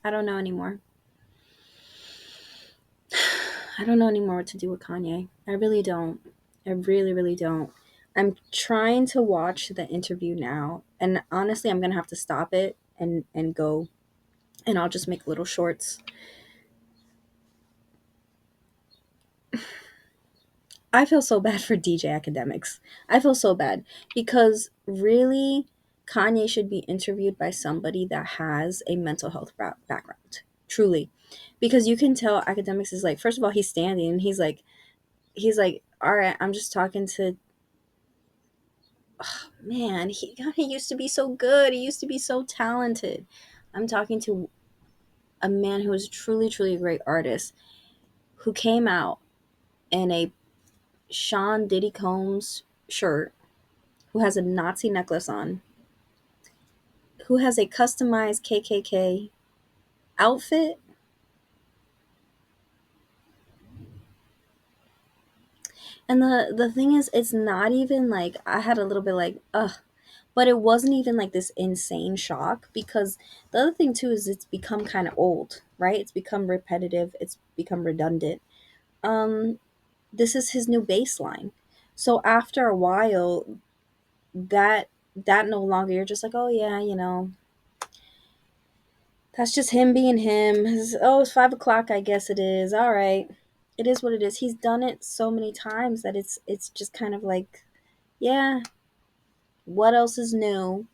I don't know anymore. I don't know anymore what to do with Kanye. I really don't. I really, really don't. I'm trying to watch the interview now, and honestly, I'm gonna have to stop it and go, and I'll just make little shorts. I feel so bad for DJ Academics. I feel so bad because really, Kanye should be interviewed by somebody that has a mental health background. Truly, because you can tell Academics is like, first of all, he's standing and he's like, all right, I'm just talking to, man, he used to be so good. He used to be so talented. I'm talking to a man who is truly, truly a great artist who came out in a Sean Diddy Combs shirt, who has a Nazi necklace on, who has a customized KKK outfit. And the thing is, it's not even like I had a little bit like, ugh, but it wasn't even like this insane shock because the other thing too is it's become kind of old, right? It's become repetitive, it's become redundant. Um, this is his new baseline. So after a while, that that no longer you're just like, oh yeah, that's just him being him. Oh, it's 5 o'clock. I guess it is. All right, it is what it is. He's done it so many times that it's just kind of like, yeah. What else is new?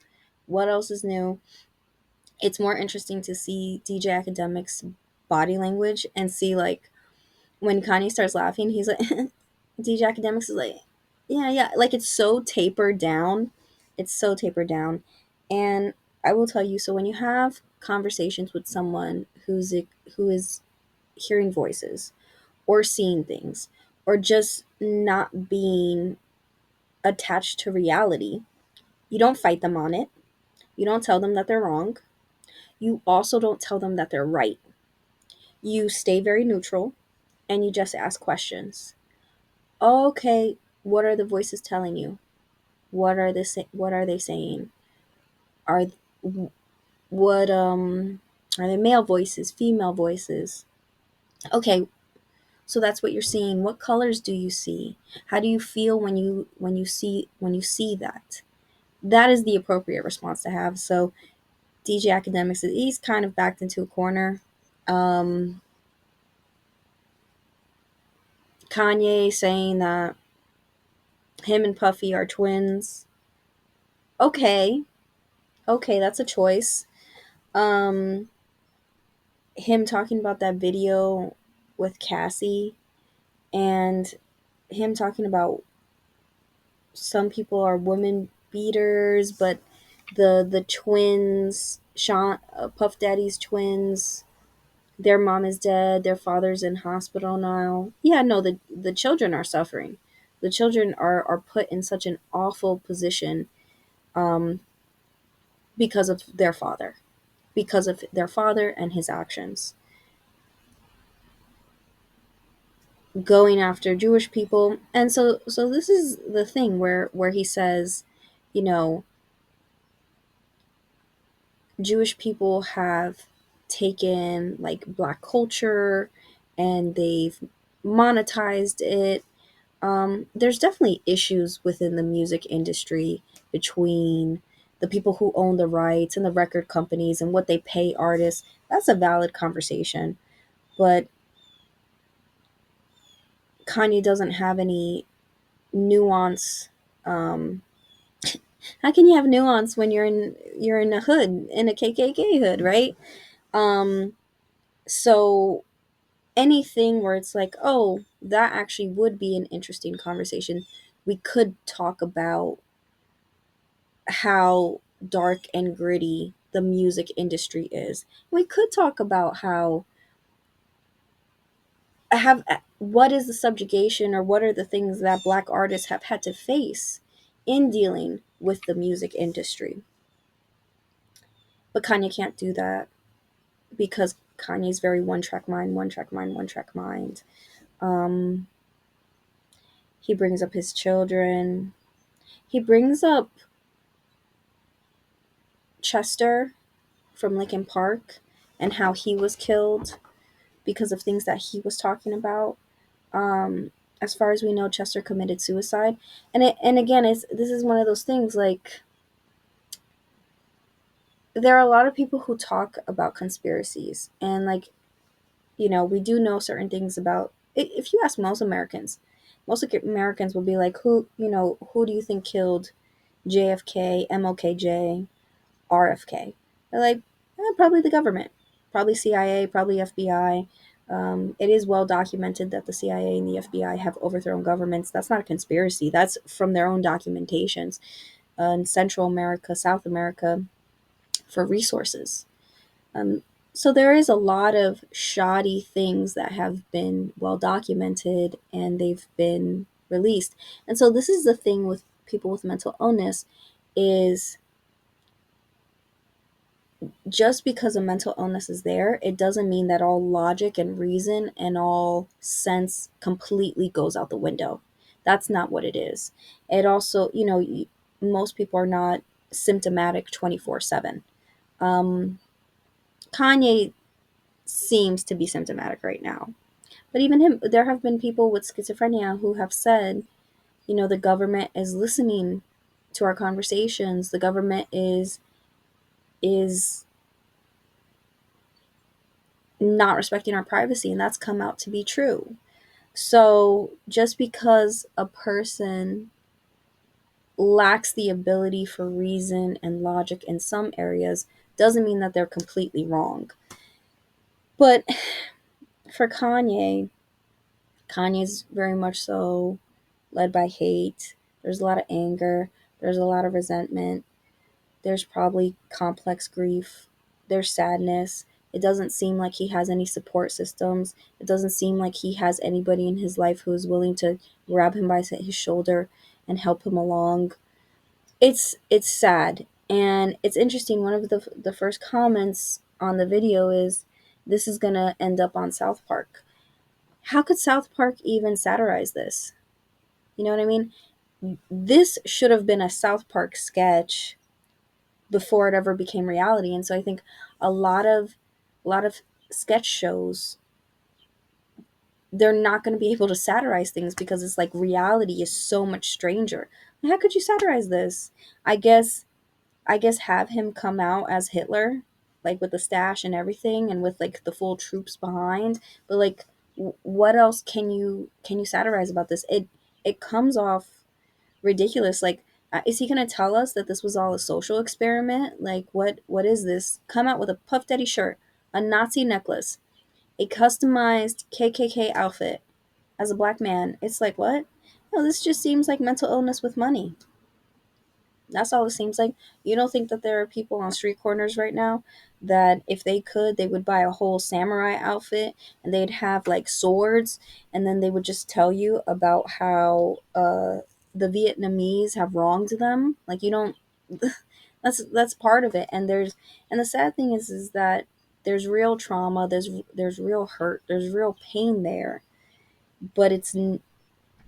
What else is new? It's more interesting to see DJ Academic's body language and see like when Kanye starts laughing, he's like, DJ Academics is like, yeah, yeah. Like it's so tapered down. It's so tapered down. And I will tell you, so when you have conversations with someone who is hearing voices or seeing things or just not being attached to reality, you don't fight them on it. You don't tell them that they're wrong. You also don't tell them that they're right. You stay very neutral and you just ask questions. Okay, what are the voices telling you? What are they saying? Are what are they male voices, female voices? Okay, so that's what you're seeing. What colors do you see? How do you feel when you see that? That is the appropriate response to have. So DJ Academics, he's kind of backed into a corner. Um, Kanye saying that him and Puffy are twins. Okay, okay, that's a choice. Um, him talking about that video with Cassie and him talking about some people are women beaters, but the twins, Sean Puff Daddy's twins, their mom is dead, their father's in hospital now. Yeah, no, the children are suffering. The children are put in such an awful position um, because of their father, because of their father and his actions. Going after Jewish people. And so this is the thing where he says, you know, Jewish people have taken like black culture and they've monetized it. There's definitely issues within the music industry between the people who own the rights and the record companies and what they pay artists. That's a valid conversation. But Kanye doesn't have any nuance. Um, how can you have nuance when you're in a hood, in a KKK hood, right? Um, so anything where it's like, oh, that actually would be an interesting conversation. We could talk about how dark and gritty the music industry is. We could talk about how have what is the subjugation or what are the things that black artists have had to face in dealing with the music industry. But Kanye can't do that because Kanye's very one track mind, one track mind, one track mind. Um, he brings up his children. He brings up Chester from Linkin Park and how he was killed because of things that he was talking about. Um, as far as we know, Chester committed suicide, and again, it's this is one of those things like there are a lot of people who talk about conspiracies, and like we do know certain things about. If you ask most Americans will be like, who do you think killed JFK, MLKJ, RFK? They're like, probably the government, probably CIA, probably FBI. It is well documented that the CIA and the FBI have overthrown governments. That's not a conspiracy. That's from their own documentations in Central America, South America, for resources. Um, so there is a lot of shoddy things that have been well documented and they've been released. And so this is the thing with people with mental illness is just because a mental illness is there, it doesn't mean that all logic and reason and all sense completely goes out the window. That's not what it is. It also, most people are not symptomatic 24/7. Um, Kanye seems to be symptomatic right now. But even him, there have been people with schizophrenia who have said, the government is listening to our conversations. The government is not respecting our privacy, and that's come out to be true. So just because a person lacks the ability for reason and logic in some areas doesn't mean that they're completely wrong. But for Kanye's very much so led by hate. There's a lot of anger. There's a lot of resentment. There's probably complex grief. There's sadness. It doesn't seem like he has any support systems. It doesn't seem like he has anybody in his life who is willing to grab him by his shoulder and help him along. It's sad, and it's interesting. One of the first comments on the video is, "This is gonna end up on South Park." How could South Park even satirize this? You know what I mean? This should have been a South Park sketch before it ever became reality. And so I think a lot of sketch shows, they're not going to be able to satirize things because it's like reality is so much stranger. How could you satirize this? I guess I guess have him come out as Hitler, like with the stash and everything and with like the full troops behind. But like what else can you satirize about this? It comes off ridiculous. Like, is he going to tell us that this was all a social experiment? Like, what is this? Come out with a Puff Daddy shirt, a Nazi necklace, a customized KKK outfit as a black man. It's like, what? No, this just seems like mental illness with money. That's all it seems like. You don't think that there are people on street corners right now that if they could, they would buy a whole samurai outfit and they'd have like swords, and then they would just tell you about how the Vietnamese have wronged them. Like you don't. That's part of it. And the sad thing is that there's real trauma. There's real hurt. There's real pain there, but it's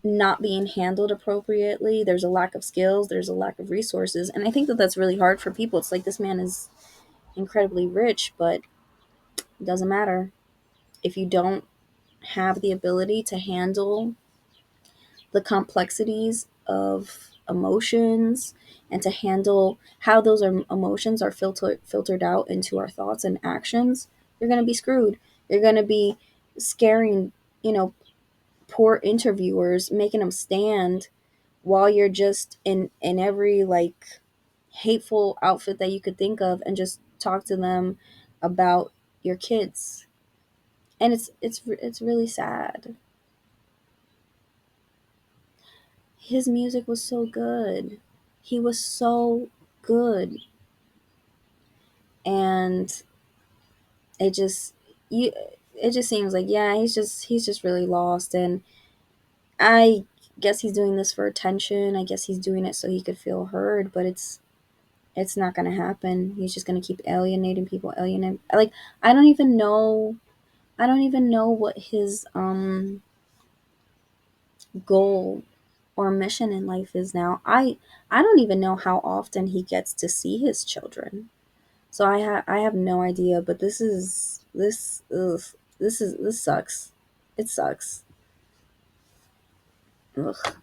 not being handled appropriately. There's a lack of skills, there's a lack of resources. And I think that that's really hard for people. It's like this man is incredibly rich, but it doesn't matter. If you don't have the ability to handle the complexities of emotions and to handle how those emotions are filtered out into our thoughts and actions, you're going to be screwed. You're going to be scaring, you know, poor interviewers, making them stand while you're just in every like hateful outfit that you could think of and just talk to them about your kids. And it's really sad. His music was so good. He was so good. And it just you it just seems like, yeah, he's just really lost. And I guess he's doing this for attention. I guess he's doing it so he could feel heard, but it's not going to happen. He's just going to keep alienating people, like I don't even know what his goal or mission in life is now. I don't even know how often he gets to see his children. So I have no idea, but this sucks. It sucks. Ugh.